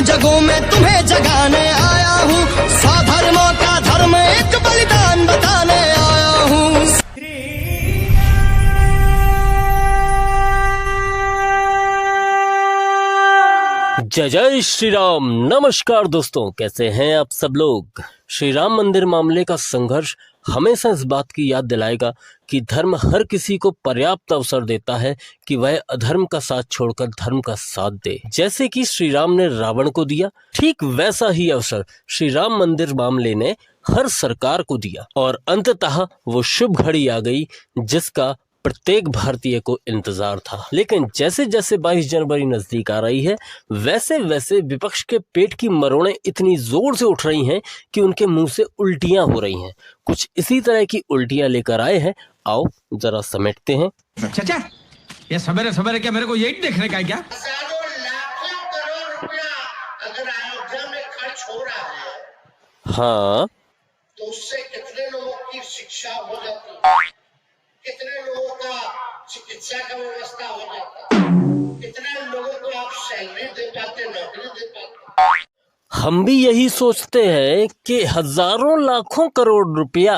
जगों में तुम्हें जगाने आया हूँ, साधर्मों का धर्म एक बलिदान बताने आया हूँ। जय जय श्री राम। नमस्कार दोस्तों, कैसे हैं आप सब लोग। श्री राम मंदिर मामले का संघर्ष हमेशा इस बात की याद दिलाएगा कि धर्म हर किसी को पर्याप्त अवसर देता है कि वह अधर्म का साथ छोड़कर धर्म का साथ दे। जैसे कि श्री राम ने रावण को दिया, ठीक वैसा ही अवसर श्री राम मंदिर मामले ने हर सरकार को दिया और अंततः वो शुभ घड़ी आ गई जिसका प्रत्येक भारतीय को इंतजार था। लेकिन जैसे जैसे 22 जनवरी नजदीक आ रही है, वैसे वैसे विपक्ष के पेट की मरोड़ें इतनी जोर से उठ रही हैं कि उनके मुंह से उल्टियां हो रही हैं। कुछ इसी तरह की उल्टियां लेकर आए हैं, आओ जरा समेटते हैं। चाचा, ये सवेरे सवेरे क्या मेरे को यही देखने का है क्या? हजारों लाखों करोड़ रुपया अगर अयोध्या में खर्च हो रहा है, हाँ, तो उससे कितने लोगों की शिक्षा हो जाती है, कितने लोगों का चिकित्सा का व्यवस्था हो जाता, कितने लोगों को आप सैलरी दे पाते, नौकरी दे पाते। हम भी यही सोचते हैं कि हजारों लाखों करोड़ रुपया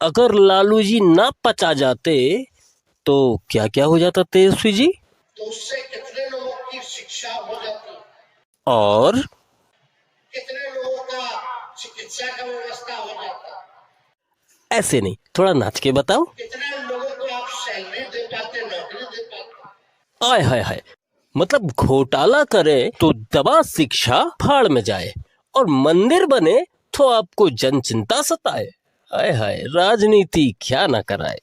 अगर लालू जी ना पचा जाते तो क्या क्या हो जाता तेजस्वी जी, तो उससे कितने लोगों की शिक्षा हो जाती और कितने लोगों का चिकित्सा का व्यवस्था हो जाता, ऐसे नहीं, थोड़ा नाच के बताओ। कितने लोगों को आप सैलरी दे पाते, नौकरी दे पाते। आय हाय हाय, मतलब घोटाला करे तो दवा शिक्षा फाड़ में जाए और मंदिर बने तो आपको जन चिंता सताए। आय हाय, राजनीति क्या ना कराए।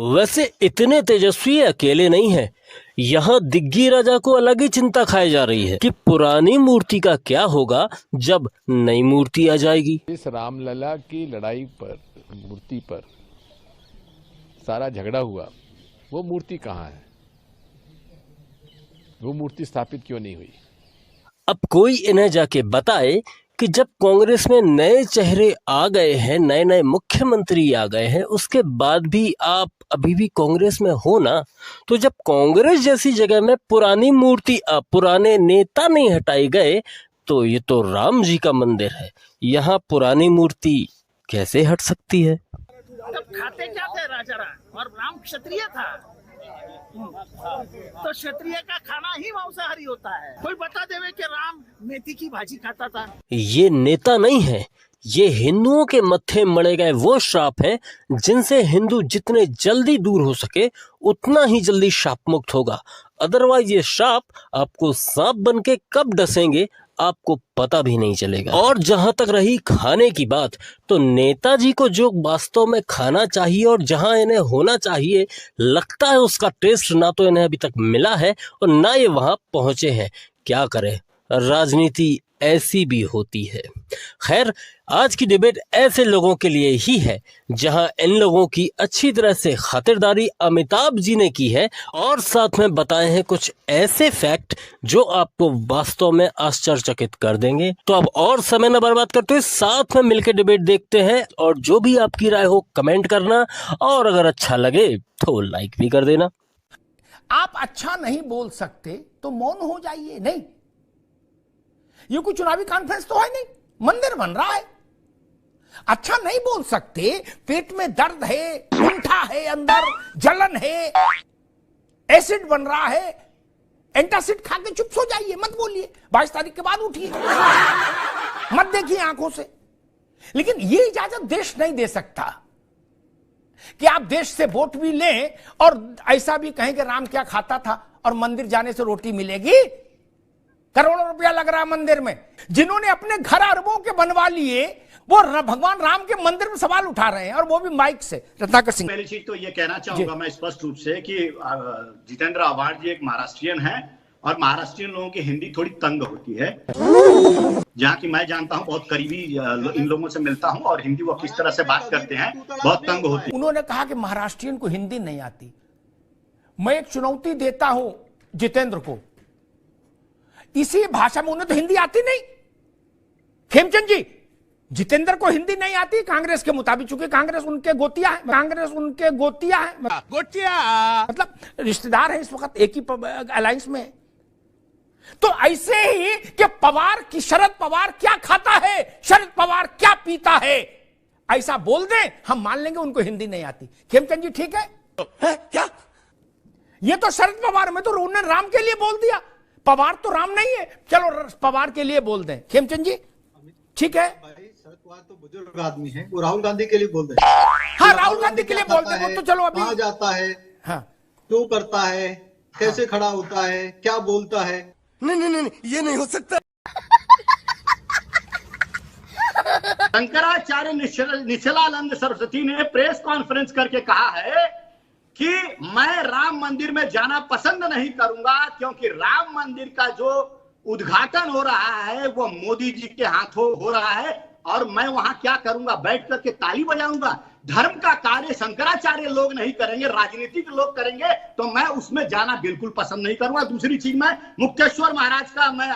वैसे इतने तेजस्वी अकेले नहीं है, यहाँ दिग्गी राजा को अलग ही चिंता खाई जा रही है कि पुरानी मूर्ति का क्या होगा जब नई मूर्ति आ जाएगी। इस रामलला की लड़ाई पर, मूर्ति पर सारा झगड़ा हुआ, वो मूर्ति कहाँ है? वो मूर्ति स्थापित क्यों नहीं हुई? अब कोई इन्हें जाके बताए कि जब कांग्रेस में नए चेहरे आ गए हैं, नए नए मुख्यमंत्री आ गए हैं, उसके बाद भी आप अभी भी कांग्रेस में हो ना, तो जब कांग्रेस जैसी जगह में पुरानी मूर्ति, पुराने नेता नहीं हटाए गए, तो ये तो राम जी का मंदिर है, यहाँ पुरानी मूर्ति कैसे हट सकती है। तब खाते क्या थे राजा राम, और राम क्षत्रिय था, तो क्षत्रिय का खाना ही मांसाहारी होता है। कोई बता देवे कि राम मेथी की भाजी खाता था। ये नेता नहीं है, ये हिंदुओं के मत्थे मढ़े गए वो श्राप है जिनसे हिंदू जितने जल्दी दूर हो सके उतना ही जल्दी शाप मुक्त होगा। अदरवाइज ये श्राप आपको सांप बन के कब डसेंगे आपको पता भी नहीं चलेगा। और जहां तक रही खाने की बात, तो नेताजी को जो वास्तव में खाना चाहिए और जहां इन्हें होना चाहिए, लगता है उसका टेस्ट ना तो इन्हें अभी तक मिला है और ना ये वहां पहुंचे हैं। क्या करें, राजनीति ऐसी भी होती है। खैर, आज की डिबेट ऐसे लोगों के लिए ही है जहां इन लोगों की अच्छी तरह से खातिरदारी अमिताभ जी ने की है और साथ में बताए हैं कुछ ऐसे फैक्ट जो आपको वास्तव में आश्चर्यचकित कर देंगे। तो अब और समय न बर्बाद करते हुए साथ में मिलकर डिबेट देखते हैं और जो भी आपकी राय हो कमेंट करना और अगर अच्छा लगे तो लाइक भी कर देना। आप अच्छा नहीं बोल सकते तो मौन हो जाइए। नहीं, ये कोई चुनावी कॉन्फ्रेंस तो है नहीं, मंदिर बन रहा है। अच्छा नहीं बोल सकते, पेट में दर्द है, कुंठा है, अंदर जलन है, एसिड बन रहा है, एंटासिड खा के चुप सो जाइए, मत बोलिए। 22 तारीख के बाद उठिए, मत देखिए आंखों से। लेकिन ये इजाजत देश नहीं दे सकता कि आप देश से वोट भी लें और ऐसा भी कहें कि राम क्या खाता था और मंदिर जाने से रोटी मिलेगी। करोड़ों रुपया लग रहा है मंदिर में। जिन्होंने अपने घर अरबों के बनवा लिए वो भगवान राम के मंदिर में सवाल उठा रहे हैं और वो भी माइक से। रत्नाकर सिंह, पहली चीज तो ये कहना चाहूंगा मैं स्पष्ट रूप से कि जितेंद्र आव्हाड जी एक महाराष्ट्रियन है और महाराष्ट्रियन लोगों की हिंदी थोड़ी तंग होती है। जहाँ की मैं जानता हूँ, बहुत करीबी इन लोगों से मिलता हूँ और हिंदी वो किस तरह से बात करते हैं बहुत तंग होती है। उन्होंने कहा कि महाराष्ट्रियन को हिंदी नहीं आती। मैं एक चुनौती देता हूं जितेंद्र को, इसी भाषा में, उन्हें तो हिंदी आती नहीं। खेमचंद जी, जितेंद्र को हिंदी नहीं आती कांग्रेस के मुताबिक, चूंकि कांग्रेस उनके गोतिया है, मतलब रिश्तेदार है, इस वक्त एक ही अलायंस में। तो ऐसे ही कि पवार की शरद पवार क्या खाता है, शरद पवार क्या पीता है, ऐसा बोल दें, हम मान लेंगे उनको हिंदी नहीं आती। खेमचंद जी ठीक है? क्या ये तो शरद पवार में तो उन्होंने राम के लिए बोल दिया, पवार तो राम नहीं है, चलो पवार के लिए बोल दें। खेमचंद जी ठीक है? शरद पवार तो बुजुर्ग आदमी है, वो राहुल गांधी के लिए बोल दे। हाँ, राहुल गांधी के लिए बोल दे, वो तो चलो अभी कहाँ जाता है, हाँ क्यों करता है, कैसे खड़ा होता है, क्या बोलता है। नहीं, ये नहीं हो सकता। शंकराचार्य निश्चलानंद सरस्वती ने प्रेस कॉन्फ्रेंस करके कहा है कि मैं राम मंदिर में जाना पसंद नहीं करूंगा, क्योंकि राम मंदिर का जो उद्घाटन हो रहा है वो मोदी जी के हाथों हो रहा है, और मैं वहां क्या करूंगा, बैठ करके ताली बजाऊंगा। धर्म का कार्य शंकराचार्य लोग नहीं करेंगे, राजनीतिक लोग करेंगे, तो मैं उसमें जाना बिल्कुल पसंद नहीं करूंगा। दूसरी चीज, मैं मुक्तेश्वर महाराज का, मैं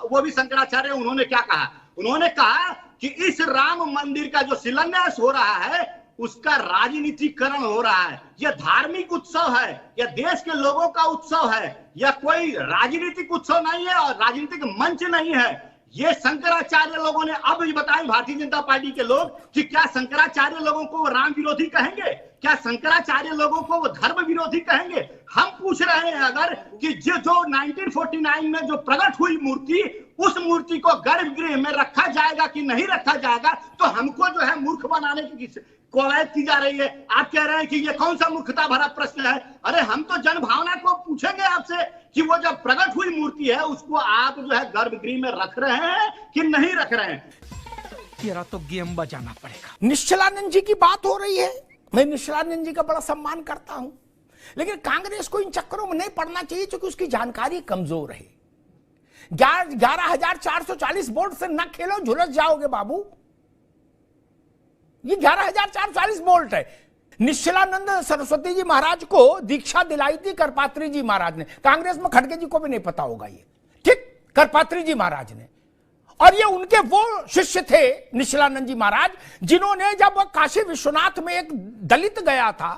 वो भी शंकराचार्य, उन्होंने क्या कहा, उन्होंने कहा कि इस राम मंदिर का जो शिलान्यास हो रहा है उसका राजनीतिकरण हो रहा है। यह धार्मिक उत्सव है, यह देश के लोगों का उत्सव है, यह कोई राजनीतिक उत्सव नहीं है और राजनीतिक मंच नहीं है। ये शंकराचार्य लोगों ने अब बताएं, भारतीय जनता पार्टी के लोग, कि क्या शंकराचार्य लोगों को वो राम विरोधी कहेंगे, क्या शंकराचार्य लोगों को वो धर्म विरोधी कहेंगे? हम पूछ रहे हैं अगर कि जो 1949 में जो प्रकट हुई मूर्ति, उस मूर्ति को गर्भगृह में रखा जाएगा कि नहीं रखा जाएगा, तो हमको जो है मूर्ख बनाने की कवायद की जा रही है। आप कह रहे हैं कि ये कौन सा मूर्खता भरा प्रश्न है? अरे हम तो जन भावना को पूछेंगे आपसे कि वो जब प्रकट हुई मूर्ति है उसको आप जो है गर्भगृह में रख रहे हैं कि नहीं रख रहे हैं? तेरा तो गेम बजाना पड़ेगा। निश्चलानंद जी की बात हो रही है, मैं निश्चलानंद जी का बड़ा सम्मान करता हूं, लेकिन कांग्रेस को इन चक्करों में नहीं पड़ना चाहिए क्योंकि उसकी जानकारी कमजोर है। 11,440 वोट से न खेलो, झुलस जाओगे बाबू। ये 11,440 वोल्ट है। निश्चलानंद सरस्वती जी महाराज को दीक्षा दिलाई थी करपात्री जी महाराज ने, कांग्रेस में खड़गे जी को भी नहीं पता होगा ये, ठीक, करपात्री जी महाराज ने। और ये उनके वो शिष्य थे निश्चलानंद जी महाराज, जिन्होंने जब काशी विश्वनाथ में एक दलित गया था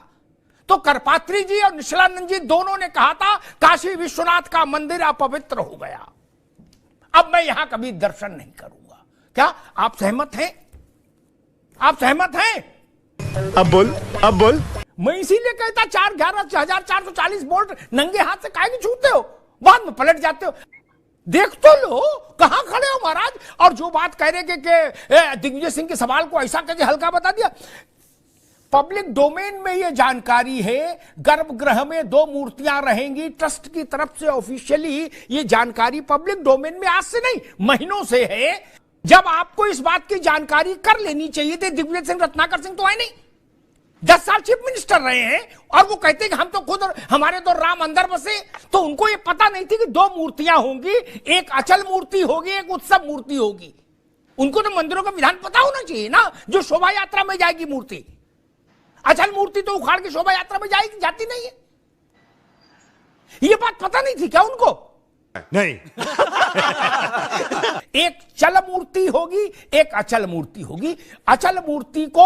तो करपात्री जी और निश्चलानंद जी दोनों ने कहा था काशी विश्वनाथ का मंदिर अपवित्र हो गया, अब मैं यहां कभी दर्शन नहीं करूंगा। क्या आप सहमत हैं? आप सहमत हैं? अब बोल। मैं इसीलिए कहता 11,440 वोल्ट नंगे हाथ से काहे छूते हो, बाद में पलट जाते हो। देख तो लो कहां खड़े हो महाराज। और जो बात कह रहे कि दिग्विजय सिंह के सवाल को ऐसा करके हल्का बता दिया, पब्लिक डोमेन में यह जानकारी है। गर्भगृह में 2 मूर्तियां रहेंगी, ट्रस्ट की तरफ से ऑफिशियली ये जानकारी पब्लिक डोमेन में आज से नहीं महीनों से है। जब आपको इस बात की जानकारी कर लेनी चाहिए थी, दिग्विजय सिंह रत्नाकर सिंह तो है नहीं, 10 साल चीफ मिनिस्टर रहे हैं और वो कहते हैं कि हम तो खुद हमारे तो राम अंदर बसे, तो उनको ये पता नहीं थी कि 2 मूर्तियां होंगी, एक अचल मूर्ति होगी, एक उत्सव मूर्ति होगी। उनको तो मंदिरों का विधान पता होना चाहिए ना, जो शोभा यात्रा में जाएगी मूर्ति। अचल मूर्ति तो उखाड़ के शोभा यात्रा में जाती नहीं है। ये बात पता नहीं थी क्या उनको? नहीं। एक चल मूर्ति होगी, एक अचल मूर्ति होगी। अचल मूर्ति को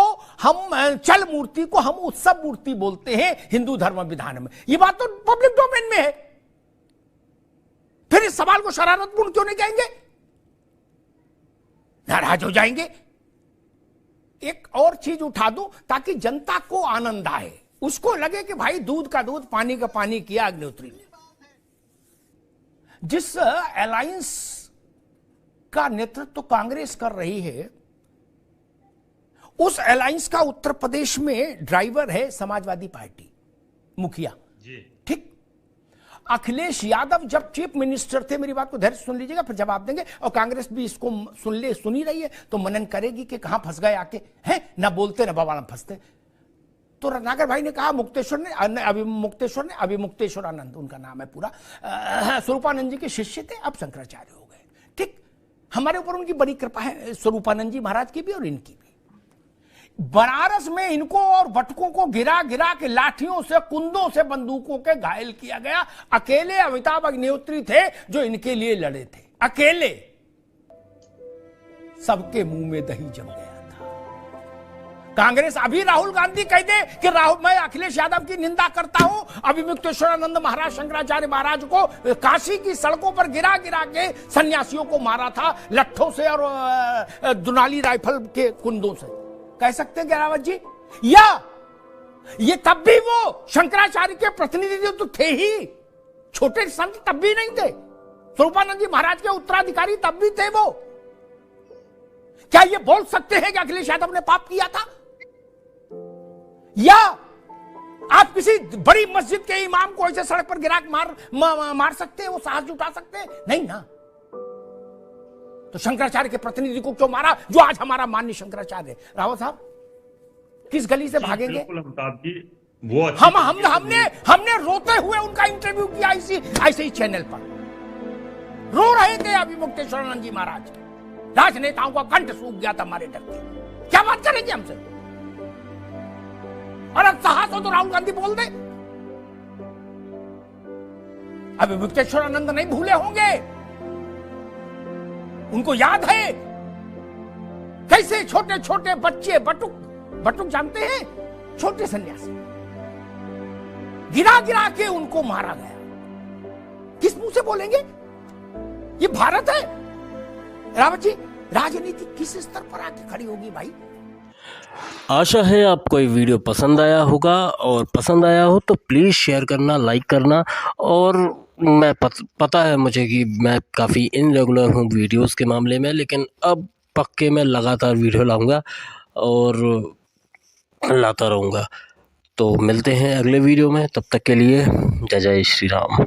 चल मूर्ति को हम उत्सव मूर्ति बोलते हैं हिंदू धर्म विधान में। ये बात तो पब्लिक डोमेन में है, फिर इस सवाल को शरारतपूर्ण क्यों नहीं कहेंगे? नाराज हो जाएंगे। एक और चीज उठा दूं ताकि जनता को आनंद आए, उसको लगे कि भाई दूध का दूध पानी का पानी किया अग्निहोत्री ने। जिस अलायंस का नेतृत्व तो कांग्रेस कर रही है, उस अलायंस का उत्तर प्रदेश में ड्राइवर है समाजवादी पार्टी, मुखिया, ठीक। अखिलेश यादव जब चीफ मिनिस्टर थे, मेरी बात को धैर्य सुन लीजिएगा फिर जवाब देंगे, और कांग्रेस भी इसको सुनी रही है तो मनन करेगी कि कहां फंस गए आके, हैं ना बोलते ना बवाल में फंसते। तो रत्नाकर भाई ने कहा अभी मुक्तेश्वर आनंद उनका नाम है पूरा, स्वरूपानंद जी के शिष्य थे, अब शंकराचार्य हो गए, ठीक। हमारे ऊपर उनकी बड़ी कृपा है, स्वरूपानंद जी महाराज की भी और इनकी भी। बनारस में इनको और भटकों को गिरा गिरा के लाठियों से, कुंदों से, बंदूकों के घायल किया गया। अकेले अमिताभ अग्निहोत्री थे जो इनके लिए लड़े थे, अकेले। सबके मुंह में दही जम गया था। कांग्रेस अभी राहुल गांधी कह दे कि मैं अखिलेश यादव की निंदा करता हूं, अभी मुक्तेश्वरानंद महाराज शंकराचार्य महाराज को काशी की सड़कों पर गिरा गिरा के सन्यासियों को मारा था लट्ठों से और दुनाली राइफल के कुंदों से, कह सकते हैं गिरावत जी? या ये तब भी वो शंकराचार्य के प्रतिनिधि तो थे ही, छोटे संत तब भी नहीं थे, स्वरूपानंद जी महाराज के उत्तराधिकारी तब भी थे वो। क्या ये बोल सकते हैं कि अखिलेश यादव ने पाप किया था? या आप किसी बड़ी मस्जिद के इमाम को ऐसे सड़क पर गिरा मार सकते हैं, वो साहस जुटा सकते हैं? नहीं ना। तो शंकराचार्य के प्रतिनिधि को क्यों मारा, जो आज हमारा माननीय शंकराचार्य है? रावत साहब किस गली से भागेंगे? वो हमने रोते हुए उनका इंटरव्यू किया ऐसे ही चैनल पर, रो रहे थे अभी मुक्तेश्वरानंद जी महाराज। राजनेताओं का कंठ सूख गया था हमारे डर से। क्या बात करेंगे हमसे? और अब साहस हो तो राहुल गांधी बोल दे। अभी मुक्तेश्वरानंद नहीं भूले होंगे, उनको याद है कैसे छोटे छोटे बच्चे, बटुक जानते हैं, छोटे सन्यासी, गिरा गिरा के उनको मारा गया। किस मुंह से बोलेंगे? ये भारत है रावत जी। राजनीति किस स्तर पर आके खड़ी होगी भाई? आशा है आपको ये वीडियो पसंद आया होगा, और पसंद आया हो तो प्लीज़ शेयर करना, लाइक करना। और मैं पता है मुझे कि मैं काफ़ी इनरेगुलर हूँ वीडियोस के मामले में, लेकिन अब पक्के मैं लगातार वीडियो लाऊंगा और लाता रहूँगा। तो मिलते हैं अगले वीडियो में, तब तक के लिए जय जय श्री राम।